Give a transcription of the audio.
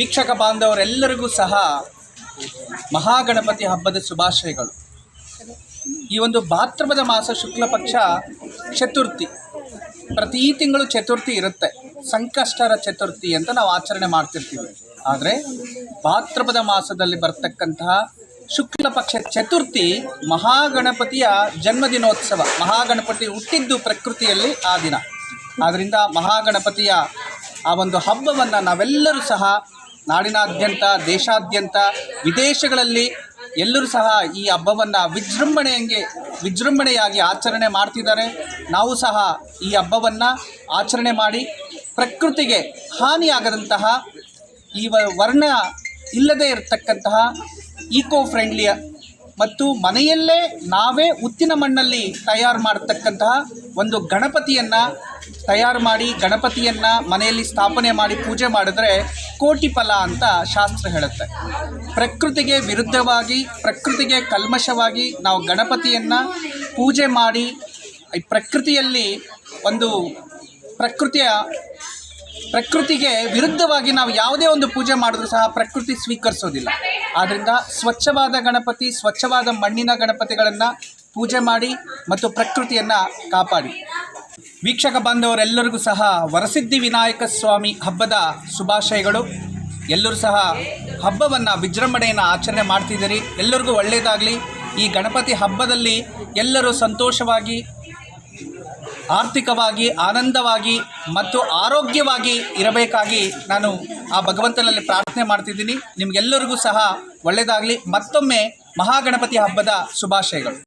ವೀಕ್ಷಕ ಬಾಂಧವರೆಲ್ಲರಿಗೂ ಸಹ ಮಹಾಗಣಪತಿ ಹಬ್ಬದ ಶುಭಾಶಯಗಳು. ಈ ಒಂದು ಭಾದ್ರಪದ ಮಾಸ ಶುಕ್ಲ ಪಕ್ಷ ಚತುರ್ಥಿ, ಪ್ರತಿ ತಿಂಗಳು ಚತುರ್ಥಿ ಇರುತ್ತೆ. ಸಂಕಷ್ಟರ ಚತುರ್ಥಿ ಅಂತ ನಾವು ಆಚರಣೆ ಮಾಡ್ತಿರ್ತೀವಿ. ಆದರೆ ಭಾದ್ರಪದ ಮಾಸದಲ್ಲಿ ಬರ್ತಕ್ಕಂತಹ ಶುಕ್ಲ ಪಕ್ಷ ಚತುರ್ಥಿ ಮಹಾಗಣಪತಿಯ ಜನ್ಮದಿನೋತ್ಸವ. ಮಹಾಗಣಪತಿ ಹುಟ್ಟಿದ್ದು ಪ್ರಕೃತಿಯಲ್ಲಿ ಆ ದಿನ. ಆದ್ದರಿಂದ ಮಹಾಗಣಪತಿಯ ಆ ಒಂದು ಹಬ್ಬವನ್ನು ನಾವೆಲ್ಲರೂ ಸಹ ನಾಡಿನಾದ್ಯಂತ, ದೇಶಾದ್ಯಂತ, ವಿದೇಶಗಳಲ್ಲಿ ಎಲ್ಲರೂ ಸಹ ಈ ಹಬ್ಬವನ್ನು ವಿಜೃಂಭಣೆಯಾಗಿ ಆಚರಣೆ ಮಾಡ್ತಿದ್ದಾರೆ. ನಾವು ಸಹ ಈ ಹಬ್ಬವನ್ನು ಆಚರಣೆ ಮಾಡಿ ಪ್ರಕೃತಿಗೆ ಹಾನಿಯಾಗದಂತಹ, ಈ ವರ್ಣ ಇಲ್ಲದೇ ಇರತಕ್ಕಂತಹ ಈಕೋ ಫ್ರೆಂಡ್ಲಿಯ ಮತ್ತು ಮನೆಯಲ್ಲೇ ನಾವೇ ಉತ್ತಿನ ಮಣ್ಣಲ್ಲಿ ತಯಾರು ಮಾಡತಕ್ಕಂತಹ ಒಂದು ಗಣಪತಿಯನ್ನು ತಯಾರು ಮಾಡಿ ಗಣಪತಿಯನ್ನು ಮನೆಯಲ್ಲಿ ಸ್ಥಾಪನೆ ಮಾಡಿ ಪೂಜೆ ಮಾಡಿದ್ರೆ ಕೋಟಿ ಫಲ ಅಂತ ಶಾಸ್ತ್ರ ಹೇಳುತ್ತೆ. ಪ್ರಕೃತಿಗೆ ವಿರುದ್ಧವಾಗಿ, ಪ್ರಕೃತಿಗೆ ಕಲ್ಮಶವಾಗಿ ನಾವು ಗಣಪತಿಯನ್ನು ಪೂಜೆ ಮಾಡಿ ಪ್ರಕೃತಿಯಲ್ಲಿ ಒಂದು ಪ್ರಕೃತಿಗೆ ವಿರುದ್ಧವಾಗಿ ನಾವು ಯಾವುದೇ ಒಂದು ಪೂಜೆ ಮಾಡಿದ್ರೂ ಸಹ ಪ್ರಕೃತಿ ಸ್ವೀಕರಿಸೋದಿಲ್ಲ. ಆದ್ದರಿಂದ ಸ್ವಚ್ಛವಾದ ಗಣಪತಿ, ಸ್ವಚ್ಛವಾದ ಮಣ್ಣಿನ ಗಣಪತಿಗಳನ್ನು ಪೂಜೆ ಮಾಡಿ ಮತ್ತು ಪ್ರಕೃತಿಯನ್ನು ಕಾಪಾಡಿ. ವೀಕ್ಷಕ ಬಾಂಧವರೆಲ್ಲರಿಗೂ ಸಹ ವರಸಿದ್ಧಿ ವಿನಾಯಕ ಸ್ವಾಮಿ ಹಬ್ಬದ ಶುಭಾಶಯಗಳು. ಎಲ್ಲರೂ ಸಹ ಹಬ್ಬವನ್ನು ವಿಜೃಂಭಣೆಯನ್ನು ಆಚರಣೆ ಮಾಡ್ತಿದ್ದೀರಿ. ಎಲ್ಲರಿಗೂ ಒಳ್ಳೆಯದಾಗಲಿ. ಈ ಗಣಪತಿ ಹಬ್ಬದಲ್ಲಿ ಎಲ್ಲರೂ ಸಂತೋಷವಾಗಿ, ಆರ್ಥಿಕವಾಗಿ, ಆನಂದವಾಗಿ ಮತ್ತು ಆರೋಗ್ಯವಾಗಿ ಇರಬೇಕಾಗಿ ನಾನು ಆ ಭಗವಂತನಲ್ಲಿ ಪ್ರಾರ್ಥನೆ ಮಾಡ್ತಿದ್ದೀನಿ. ನಿಮಗೆಲ್ಲರಿಗೂ ಸಹ ಒಳ್ಳೆಯದಾಗಲಿ. ಮತ್ತೊಮ್ಮೆ ಮಹಾಗಣಪತಿ ಹಬ್ಬದ ಶುಭಾಶಯಗಳು.